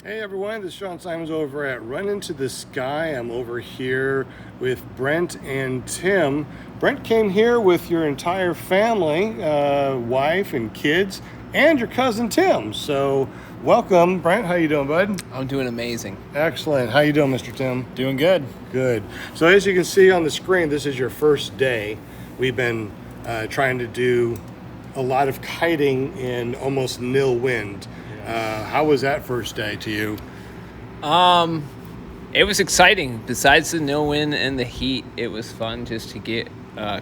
Hey everyone, this is Sean Simons over at Run Into the Sky. I'm over here with Brent and Tim. Brent came here with your entire family, wife and kids, and your cousin Tim. So welcome, Brent. How you doing, bud? I'm doing amazing. Excellent. How you doing, Mr. Tim? Doing good. Good. So as you can see on the screen, this is your first day. We've been trying to do a lot of kiting in almost nil wind. How was that first day to you? It was exciting. Besides the no wind and the heat, it was fun just to get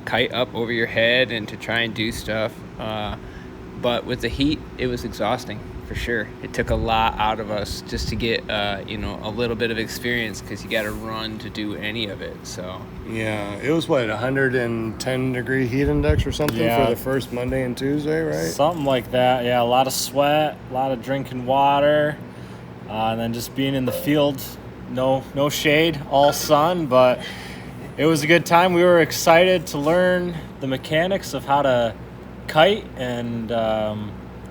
kite up over your head and to try and do stuff. But with the heat, it was exhausting for sure. It took a lot out of us just to get a little bit of experience because you got to run to do any of it. So Yeah, it was 110 degree heat index or something Yeah. for the first Monday and Tuesday, right? Something like that. Yeah, a lot of sweat, a lot of drinking water, and then just being in the field. No shade, all sun, but it was a good time. We were excited to learn the mechanics of how to kite, and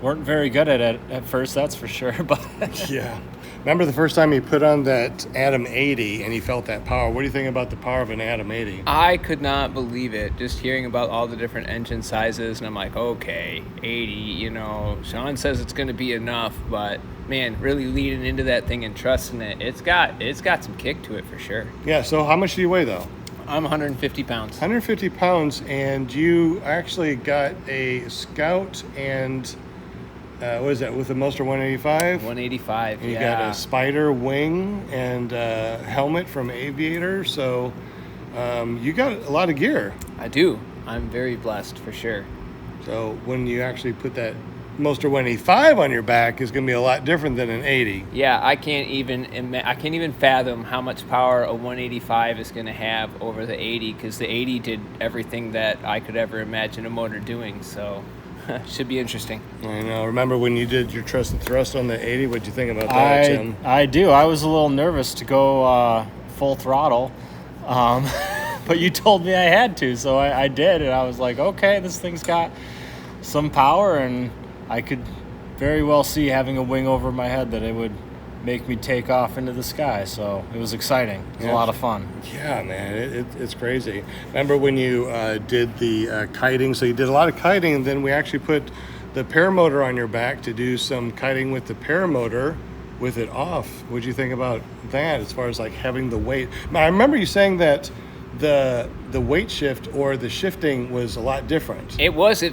weren't very good at it at first, that's for sure. But Yeah. Remember the first time you put on that Atom 80 and you felt that power? What do you think about the power of an Atom 80? I could not believe it. Just hearing about all the different engine sizes, and I'm like, okay, 80. Sean says it's going to be enough, but man, really leading into that thing and trusting it, it's got some kick to it for sure. Yeah, so how much do you weigh though? I'm 150 pounds. 150 pounds, and you actually got a Scout and what is that, with a Moster 185? 185. And you yeah. got a Spider wing and helmet from Aviator, so you got a lot of gear. I do. I'm very blessed for sure. So when you actually put that Moster 185 on your back, is going to be a lot different than an 80. Yeah, I can't even fathom how much power a 185 is going to have over the 80 because the 80 did everything that I could ever imagine a motor doing. So should be interesting. I know. Remember when you did your trust and thrust on the 80? What'd you think about that, Tim? I do. I was a little nervous to go full throttle, but you told me I had to, so I did, and I was like, okay, this thing's got some power, and I could very well see having a wing over my head that it would make me take off into the sky. So it was exciting. It was a lot of fun. Yeah, man, it's crazy. Remember when you did the kiting? So you did a lot of kiting, and then we actually put the paramotor on your back to do some kiting with the paramotor with it off. What'd you think about that as far as like having the weight? I remember you saying that the weight shift or the shifting was a lot different. It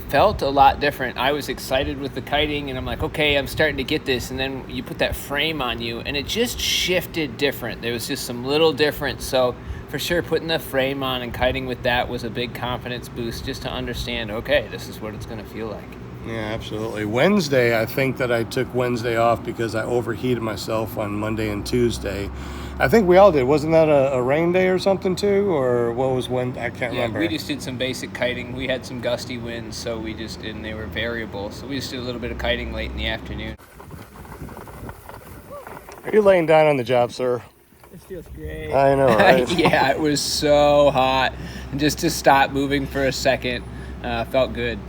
felt a lot different. I was excited with the kiting, and I'm like, okay, I'm starting to get this. And then you put that frame on you, and it just shifted different. There was just some little difference. So for sure, putting the frame on and kiting with that was a big confidence boost just to understand, okay, this is what it's going to feel like. Yeah, absolutely. Wednesday, I think that I took Wednesday off because I overheated myself on Monday and Tuesday. I think we all did. Wasn't that a rain day or something too? Or what was when? I can't remember. We just did some basic kiting. We had some gusty winds, so and they were variable. So we just did a little bit of kiting late in the afternoon. Are you laying down on the job, sir? This feels great. I know, right? Yeah, it was so hot. And just to stop moving for a second felt good.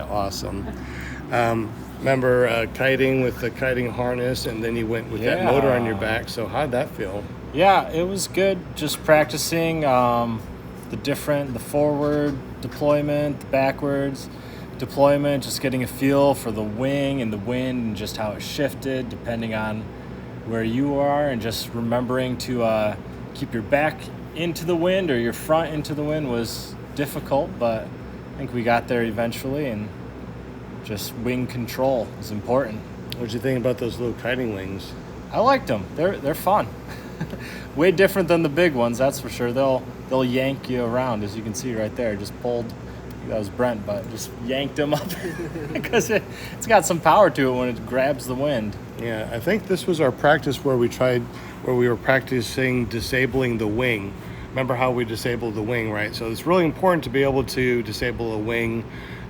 Awesome. Remember kiting with the kiting harness, and then you went with that motor on your back. So how'd that feel? Yeah, it was good. Just practicing the forward deployment, the backwards deployment, just getting a feel for the wing and the wind and just how it shifted depending on where you are, and just remembering to keep your back into the wind or your front into the wind was difficult, but I think we got there eventually, and just wing control is important. What'd you think about those little kiting wings? I liked them. They're fun. Way different than the big ones, that's for sure. They'll yank you around, as you can see right there. Just pulled. That was Brent, but just yanked him up because it's got some power to it when it grabs the wind. Yeah, I think this was our practice where we were practicing disabling the wing. Remember how we disabled the wing, right? So it's really important to be able to disable a wing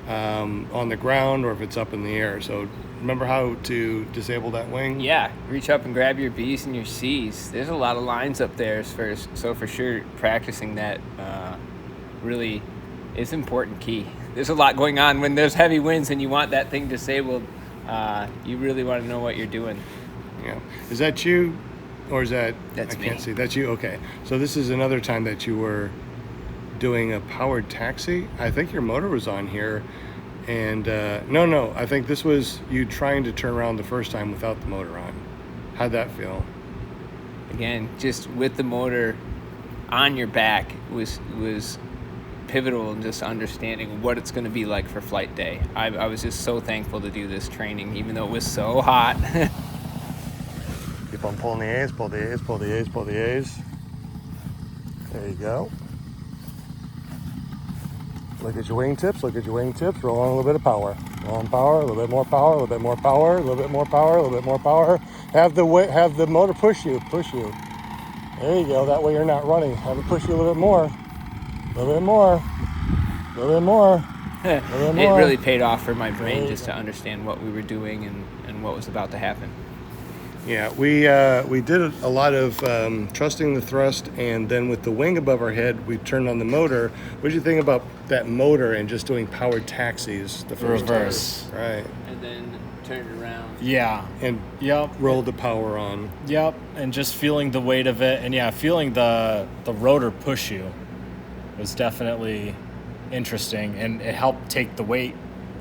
on the ground or if it's up in the air. So remember how to disable that wing? Yeah, reach up and grab your B's and your C's. There's a lot of lines up there, so for sure practicing that really is important key. There's a lot going on when there's heavy winds and you want that thing disabled. You really want to know what you're doing. Yeah. Is that you, or is that? That's I can't me. see. That's you. Okay. So this is another time that you were doing a powered taxi. I think your motor was on here, and no, I think this was you trying to turn around the first time without the motor on. How'd that feel? Again, just with the motor on your back was pivotal in just understanding what it's going to be like for flight day. I was just so thankful to do this training, even though it was so hot. Keep on pulling the A's, pull the A's, pull the A's, pull the A's. There you go. Look at your wingtips, look at your wingtips. Roll on a little bit of power. Roll on power, a little bit more power, a little bit more power, a little bit more power, a little bit more power. Have the motor push you. There you go. That way you're not running. Have it push you a little bit more. A little bit more. A little bit more. It really paid off for my brain just to understand what we were doing and what was about to happen. Yeah, we did a lot of trusting the thrust, and then with the wing above our head, we turned on the motor. What did you think about that motor and just doing powered taxis the first Reverse. time? Right. And then turn it around. Yeah. And Yep. rolled the power on. Yep. And just feeling the weight of it, and yeah, feeling the rotor push you was definitely interesting, and it helped take the weight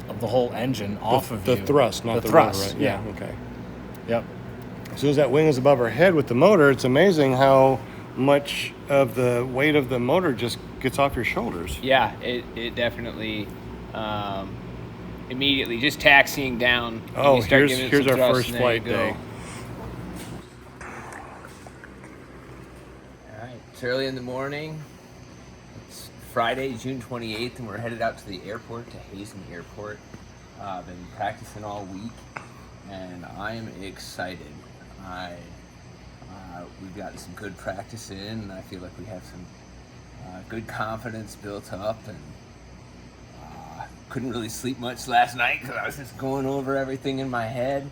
of the whole engine off of the you. thrust, not the thrust. rotor, right? Yeah. Okay. Yep. As soon as that wing is above our head with the motor, it's amazing how much of the weight of the motor just gets off your shoulders. Yeah, it definitely immediately just taxiing down. Oh, you start here's giving it some our thrust, first and there you flight go. day. All right, it's early in the morning. It's Friday, June 28th, and we're headed out to the airport, to Hazen Airport. I've been practicing all week, and I am excited. We've gotten some good practice in, and I feel like we have some good confidence built up, and couldn't really sleep much last night because I was just going over everything in my head.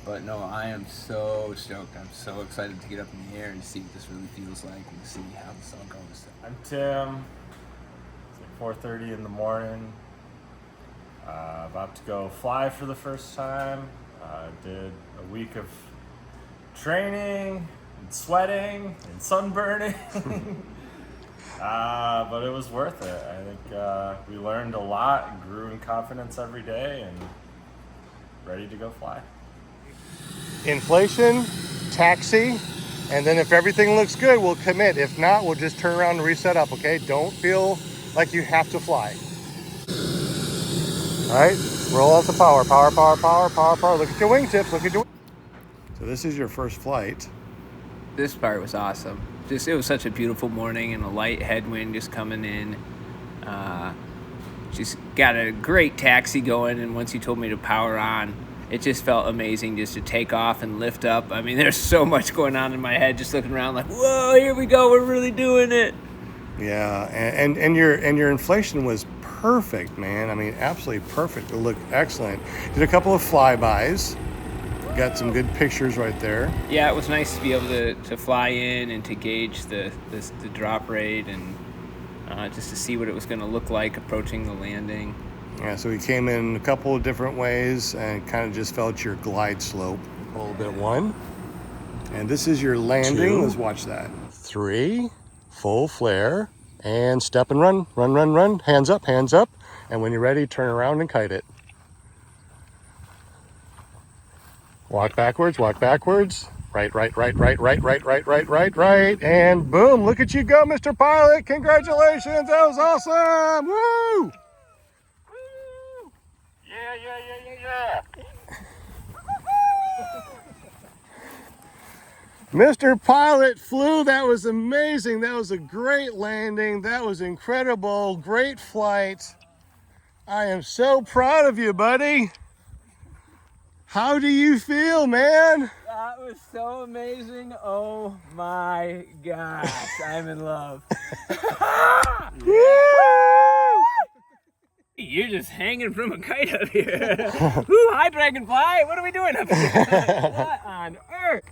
But no, I am so stoked. I'm so excited to get up in the air and see what this really feels like and see how this all goes. I'm Tim. It's like 4:30 in the morning. About to go fly for the first time. Did a week of training and sweating and sunburning. But it was worth it. I think we learned a lot and grew in confidence every day, and ready to go fly. Inflation, taxi, and then if everything looks good, we'll commit. If not, we'll just turn around and reset up, okay? Don't feel like you have to fly. All right, roll out the power. Power, power, power, power, power. Look at your wingtips, look at your... So this is your first flight. This part was awesome. It was such a beautiful morning and a light headwind just coming in. Just got a great taxi going, and once you told me to power on, it just felt amazing just to take off and lift up. I mean, there's so much going on in my head, just looking around like, whoa, here we go, we're really doing it. Yeah, and your inflation was perfect, man. I mean, absolutely perfect. It looked excellent. Did a couple of flybys. Got some good pictures right there. Yeah, it was nice to be able to fly in and to gauge the drop rate and just to see what it was going to look like approaching the landing. Yeah, so we came in a couple of different ways and kind of just felt your glide slope. A little bit one. And this is your landing. 2. Let's watch that. 3, full flare, and step and run. Run, run, run. Hands up, hands up. And when you're ready, turn around and kite it. Walk backwards, walk backwards. Right, right, right, right, right, right, right, right, right, right. And boom, look at you go, Mr. Pilot. Congratulations, that was awesome. Woo! Woo! Yeah. Mr. Pilot flew, that was amazing. That was a great landing. That was incredible, great flight. I am so proud of you, buddy. How do you feel, man? That was so amazing. Oh my gosh, I'm in love. Woo! You're just hanging from a kite up here. Woo, hi Dragonfly, what are we doing up here? What on earth?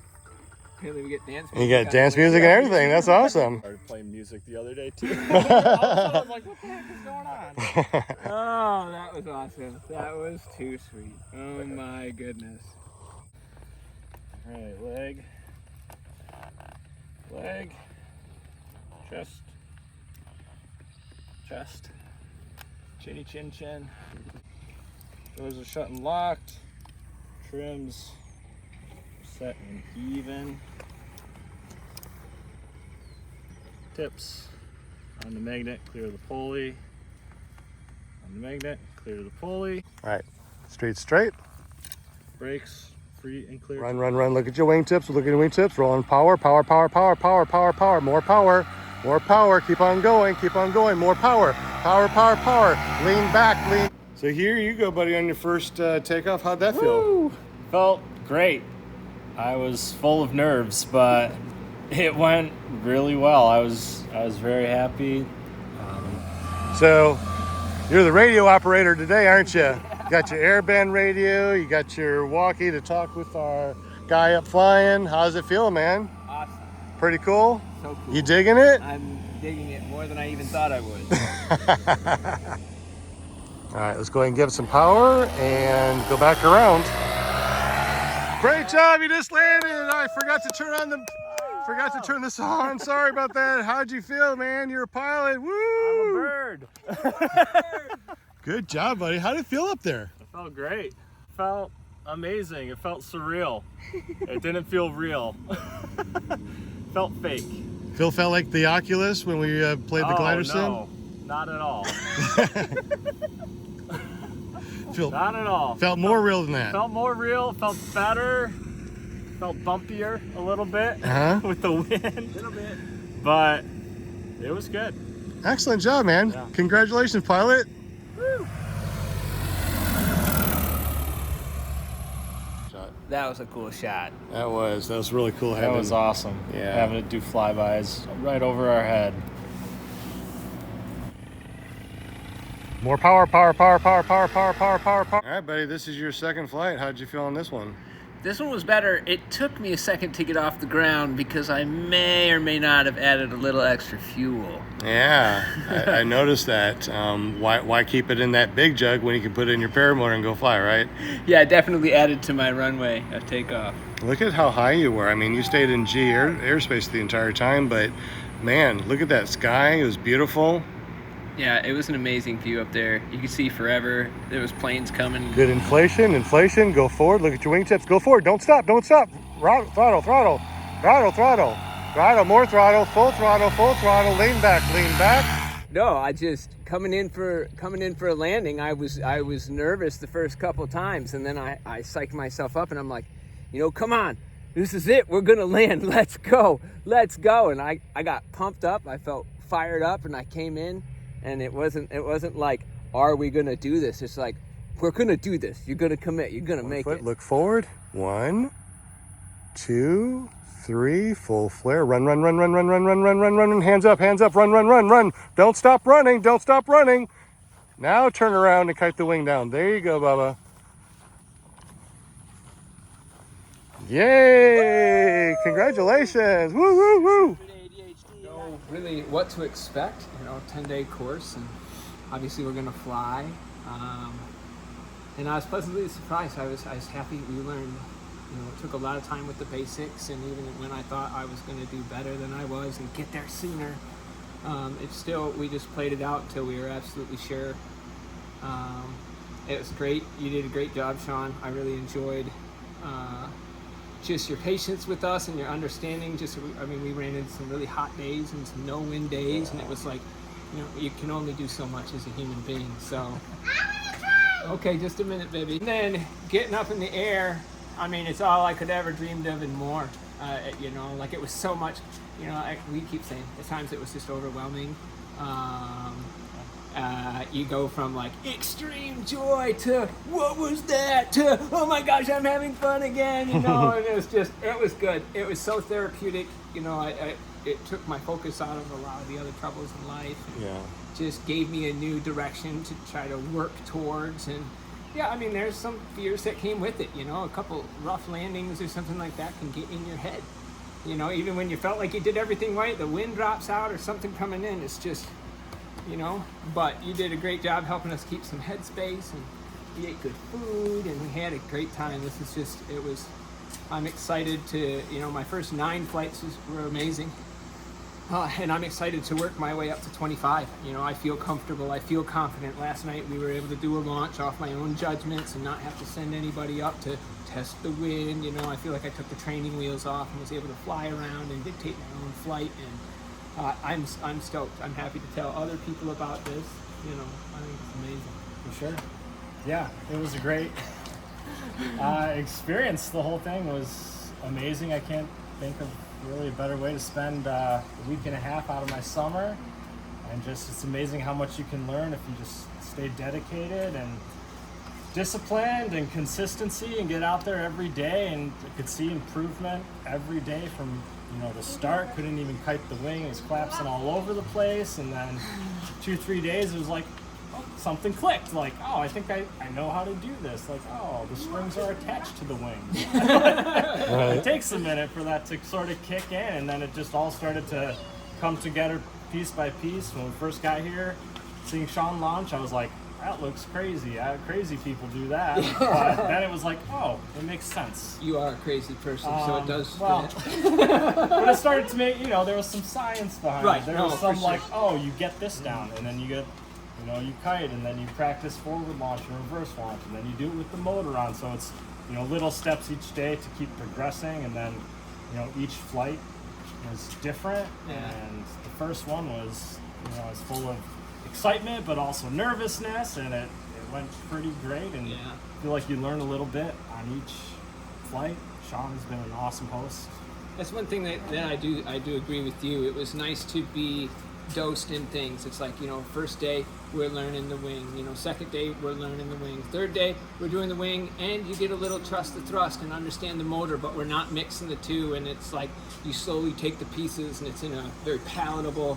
Apparently we get dance music. You got dance music and everything, that's awesome. Started playing music the other day too. I was like, what the heck is going on? Oh, that was awesome. That was too sweet. Oh my goodness. All right, leg, leg, chest, chest, chinny chin chin. Doors are shut and locked. Trims set and even. Tips on the magnet, clear the pulley. On the magnet, clear the pulley. All right, straight. Brakes, free and clear. Run. Look at your wingtips. Look at your wingtips. Rolling power. More power. More power. Keep on going. More power. Power. Lean back. Lean. So here you go, buddy, on your first takeoff. How'd that feel? Woo! Felt great. I was full of nerves, but it went really well. I was very happy. So you're the radio operator today, aren't you? You got your airband radio. You got your walkie to talk with our guy up flying. How's it feel, man? Awesome. Pretty cool? So cool. You digging it? I'm digging it more than I even thought I would. All right, let's go ahead and give it some power and go back around. Great job, you just landed. I forgot to turn this on. Sorry about that. How'd you feel, man? You're a pilot. Woo! I'm a bird. Good job, buddy. How'd it feel up there? It felt great. It felt amazing. It felt surreal. It didn't feel real. Felt fake. Felt like the Oculus when we played the glider sim? No, not at all. Felt, Not at all. felt more real than that. Felt more real. Felt better. Felt bumpier a little bit with the wind. A little bit. But it was good. Excellent job, man. Yeah. Congratulations, pilot. Woo. That was a cool shot. That was really cool. That was awesome. Yeah. Having it do flybys right over our head. More power. All right, buddy, this is your second flight. How'd you feel on this one? This one was better. It took me a second to get off the ground because I may or may not have added a little extra fuel. Yeah, I noticed that. Why keep it in that big jug when you can put it in your paramotor and go fly, right? Yeah, it definitely added to my runway of takeoff. Look at how high you were. I mean, you stayed in G airspace the entire time, but man, look at that sky. It was beautiful. Yeah, it was an amazing view up there. You could see forever. There was planes coming. Good inflation. Go forward. Look at your wingtips. Go forward. Don't stop. Throttle. More throttle. Full throttle. Lean back. No, I just coming in for a landing. I was nervous the first couple times, and then I psyched myself up, and I'm like, come on, this is it. We're gonna land. Let's go. And I got pumped up. I felt fired up, and I came in. And it wasn't like, are we gonna do this? It's like, we're gonna do this. You're gonna commit. You're gonna make it. Look forward. 1, 2, 3. Full flare. Run. Hands up. Run. Don't stop running. Now turn around and kite the wing down. There you go, Bubba. Yay! Congratulations! Woo! Know really what to expect. 10-day course, and obviously we're gonna fly. And I was pleasantly surprised. I was happy we learned. It took a lot of time with the basics, and even when I thought I was gonna do better than I was and get there sooner, we just played it out until we were absolutely sure. It was great. You did a great job, Sean. I really enjoyed just your patience with us and your understanding. We ran into some really hot days and some no wind days, and it was like, you can only do so much as a human being. So, okay, just a minute, baby. And then getting up in the air, it's all I could ever dreamed of and more. It was so much. We keep saying at times it was just overwhelming. You go from like extreme joy to what was that to oh my gosh, I'm having fun again, and it was good. It was so therapeutic. It took my focus out of a lot of the other troubles in life. Yeah. Just gave me a new direction to try to work towards. And there's some fears that came with it. A couple rough landings or something like that can get in your head. Even when you felt like you did everything right, the wind drops out or something coming in. It's just, but you did a great job helping us keep some headspace, and we ate good food, and we had a great time. It I'm excited to, my first 9 flights were amazing. And I'm excited to work my way up to 25. I feel comfortable. I feel confident. Last night we were able to do a launch off my own judgments and not have to send anybody up to test the wind. I feel like I took the training wheels off and was able to fly around and dictate my own flight. And I'm stoked. I'm happy to tell other people about this. I think it's amazing. For sure. Yeah, it was a great experience. The whole thing was amazing. I can't think of really a better way to spend a week and a half out of my summer. And just, it's amazing how much you can learn if you just stay dedicated and disciplined and consistency and get out there every day. And I could see improvement every day from the start. Couldn't even kite the wing. It was collapsing all over the place. And then 2-3 days it was like, something clicked. Like, oh, I think I know how to do this. Like, oh, the springs are attached to the wings. It takes a minute for that to sort of kick in, and then it just all started to come together piece by piece. When we first got here, seeing Sean launch, I was like, that looks crazy. Crazy people do that. But then it was like, oh, it makes sense. You are a crazy person, so it does fit. Well, but it started to make, there was some science behind Right. it. There No, was for some sure. like, oh, you get this down, and then you get, you kite, and then you practice forward launch and reverse launch, and then you do it with the motor on. So it's, little steps each day to keep progressing, and then, each flight was different. Yeah. And the first one was, was full of excitement, but also nervousness, and it went pretty great. And Yeah. I feel like you learn a little bit on each flight. Sean has been an awesome host. That's one thing that I do agree with you. It was nice to be dosed in things. It's like, first day we're learning the wing, second day we're learning the wing, third day we're doing the wing, and you get a little trust the thrust and understand the motor, but we're not mixing the two, and it's like you slowly take the pieces, and it's in a very palatable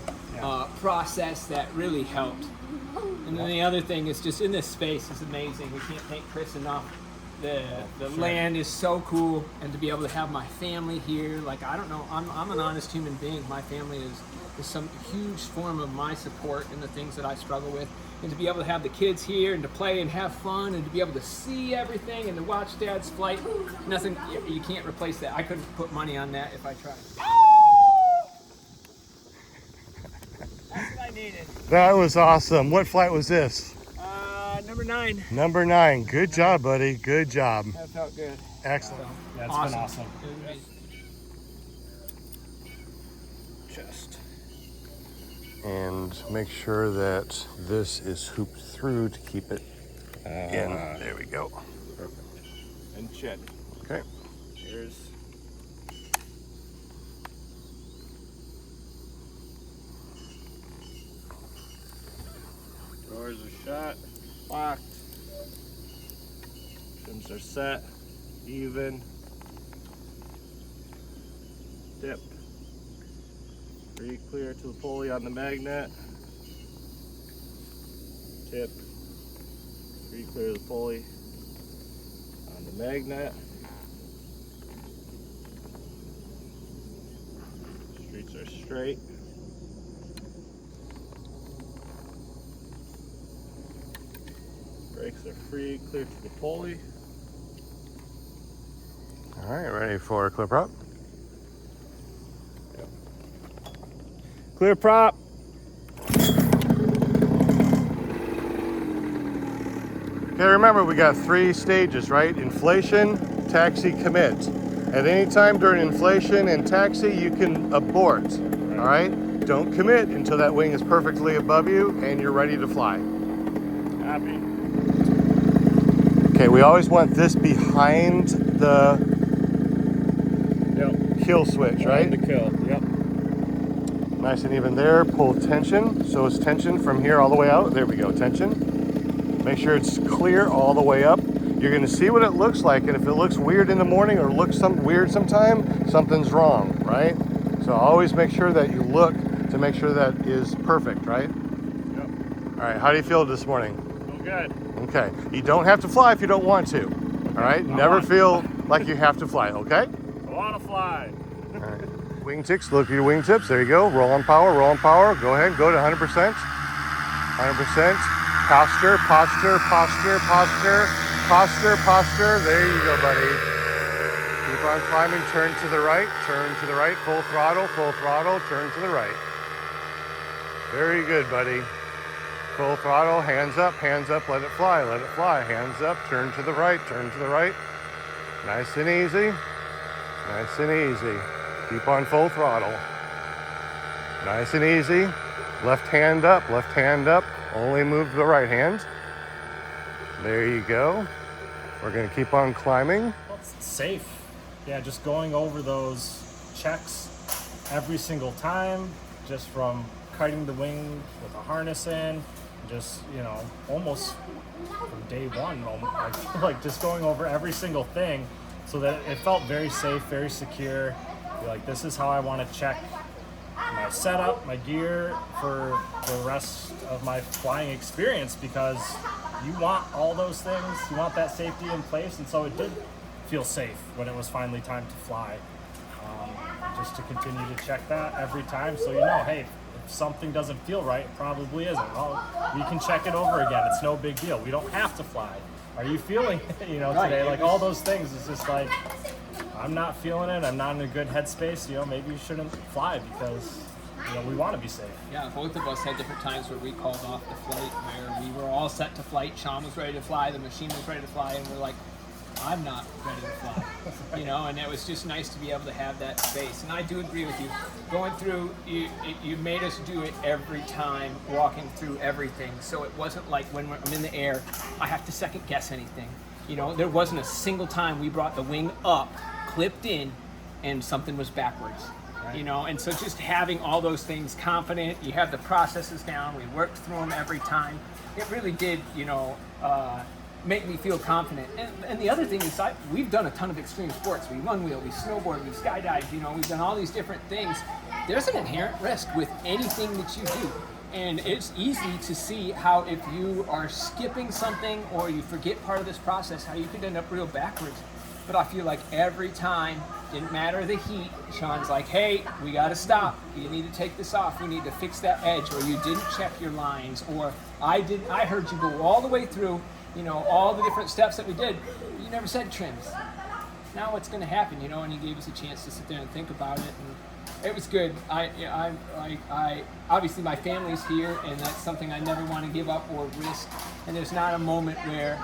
process that really helped. And then the other thing is just in this space is amazing. We can't thank Chris enough. The land is so cool, and to be able to have my family here, like, I don't know, I'm an honest human being. My family is some huge form of my support in the things that I struggle with, and to be able to have the kids here and to play and have fun and to be able to see everything and to watch Dad's flight, nothing, you can't replace that. I couldn't put money on that if I tried. That's what I needed. That was awesome. What flight was this? Number 9. Number 9. Good job, buddy. Good job. That felt good. Excellent. Yeah, it's been awesome. It was amazing. Just. And make sure that this is hooped through to keep it in. There we go. Perfect. And check. Okay. Cheers. Doors are shut, locked. Trims are set, even. Dip. Free clear to the pulley on the magnet. Tip. Free clear to the pulley on the magnet. Streets are straight. Brakes are free, clear to the pulley. All right, ready for clear prop? Clear prop. Okay, remember we got 3 stages, right? Inflation, taxi, commit. At any time during inflation and taxi, you can abort, all right? Don't commit until that wing is perfectly above you and you're ready to fly. Happy. Okay, we always want this behind the kill switch, right? The kill. Yep. Nice and even there. Pull tension. So it's tension from here all the way out. There we go, tension. Make sure it's clear all the way up. You're gonna see what it looks like, and if it looks weird in the morning or looks weird sometime, something's wrong, right? So always make sure that you look to make sure that is perfect, right? Yep. All right, how do you feel this morning? Feel good. Okay, you don't have to fly if you don't want to, all right? Never feel like you have to fly, okay? I want to fly. All right. Wingtips, look at your wingtips. There you go. Roll on power, roll on power. Go ahead, go to 100%. 100%. Posture, posture, posture, posture, posture, posture. There you go, buddy. Keep on climbing, turn to the right, full throttle, turn to the right. Very good, buddy. Full throttle, hands up, let it fly, hands up, turn to the right. Nice and easy. Keep on full throttle. Nice and easy. Left hand up, only move the right hand. There you go. We're gonna keep on climbing. Well, it's safe. Yeah, just going over those checks every single time, just from kiting the wing with a harness in, just, almost from day one, I feel like just going over every single thing so that it felt very safe, very secure. Be like, this is how I want to check my setup, my gear for the rest of my flying experience, because you want all those things, you want that safety in place, and so it did feel safe when it was finally time to fly. Just to continue to check that every time, so hey, if something doesn't feel right, it probably isn't. Well, we can check it over again. It's no big deal. We don't have to fly. Are you feeling today? Like all those things, it's just like, I'm not feeling it. I'm not in a good headspace. Maybe you shouldn't fly because, we want to be safe. Yeah, both of us had different times where we called off the flight, where we were all set to flight. Sean was ready to fly. The machine was ready to fly, and we're like, I'm not ready to fly, and it was just nice to be able to have that space. And I do agree with you. Going through, you made us do it every time, walking through everything. So it wasn't like when I'm in the air, I have to second guess anything. There wasn't a single time we brought the wing up, clipped in, and something was backwards. Right. And so just having all those things confident, you have the processes down, we worked through them every time. It really did, make me feel confident. And the other thing is, we've done a ton of extreme sports. We run wheel, we snowboard, we skydive, we've done all these different things. There's an inherent risk with anything that you do. And it's easy to see how if you are skipping something or you forget part of this process, how you could end up real backwards. But I feel like every time, didn't matter the heat, Sean's like, hey, we gotta stop. You need to take this off. We need to fix that edge, or you didn't check your lines, or I heard you go all the way through, all the different steps that we did. You never said trims. Now what's going to happen, and he gave us a chance to sit there and think about it, and it was good. I obviously my family's here, and that's something I never want to give up or risk. And there's not a moment where,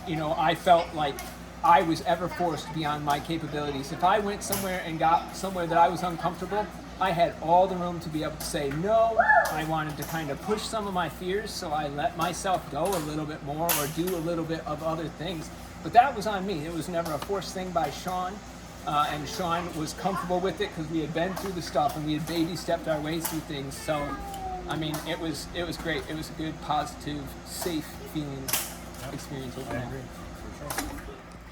I felt like I was ever forced beyond my capabilities. If I went somewhere and got somewhere that I was uncomfortable, I had all the room to be able to say no. I wanted to kind of push some of my fears, so I let myself go a little bit more or do a little bit of other things. But that was on me. It was never a forced thing by Sean. And Sean was comfortable with it because we had been through the stuff and we had baby stepped our way through things. So, it was great. It was a good, positive, safe feeling experience overall. I agree, for sure.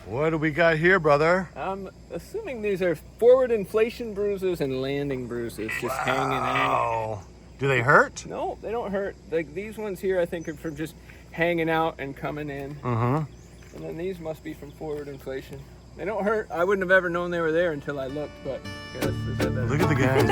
What do we got here, brother? I'm assuming these are forward inflation bruises and landing bruises, just hanging out. Do they hurt? No, they don't hurt. Like these ones here, I think are from just hanging out and coming in. Mm-hmm. And then these must be from forward inflation. They don't hurt. I wouldn't have ever known they were there until I looked, but yes, Look at the guys.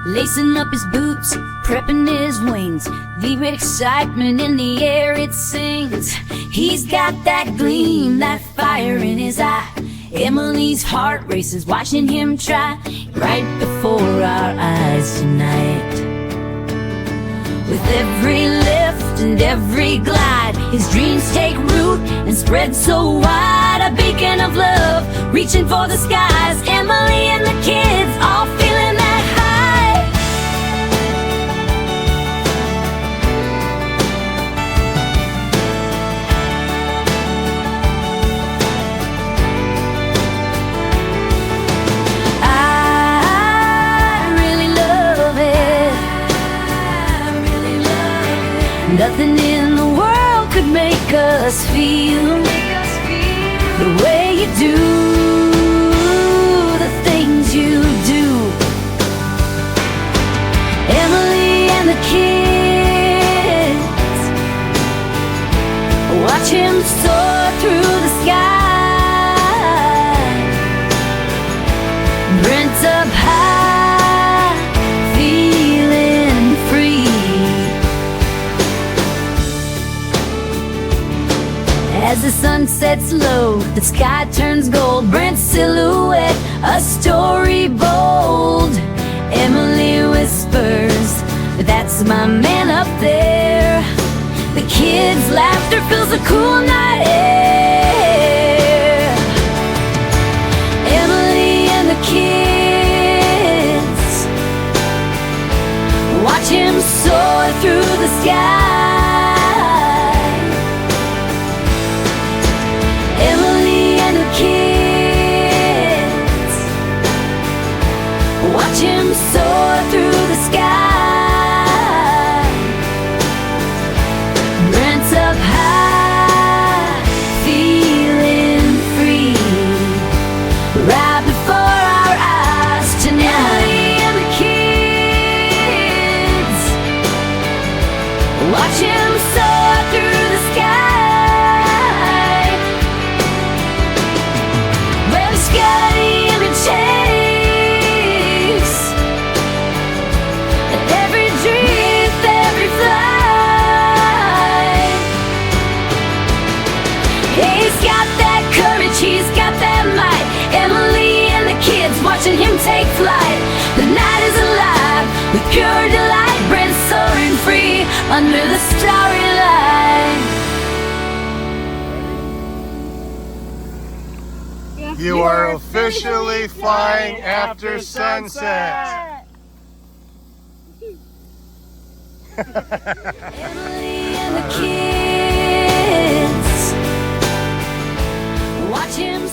Lacing up his boots, prepping his wings, the excitement in the air it sings. He's got that gleam, that fire in his eye. Emily's heart races watching him try, right before our eyes tonight. With every lift and every glide, his dreams take root and spread so wide. A beacon of love, reaching for the skies. Emily and the kids all feeling that high. Nothing in the world could make us feel the way you do, the things you do. Emily and the kids watch him soar through the sky. Brent up high, feeling free. As the sun sets low, the sky turns gold. Brent's silhouette, a story bold. Emily whispers, that's my man up there. The kids' laughter fills the cool night air. Emily and the kids watch him soar through the sky. Emily and the kids watch him soar through the sky. Brent's up high, feeling free, right before our eyes tonight. Emily and the kids watch him soar through the sky. Well, Scotty and the chase, and every dream, every flight. He's got that courage, he's got that might. Emily and the kids watching him take flight. The night is alive with pure delight. Brent soaring free under the starry light. You are officially flying after sunset. Emily and the kids watch him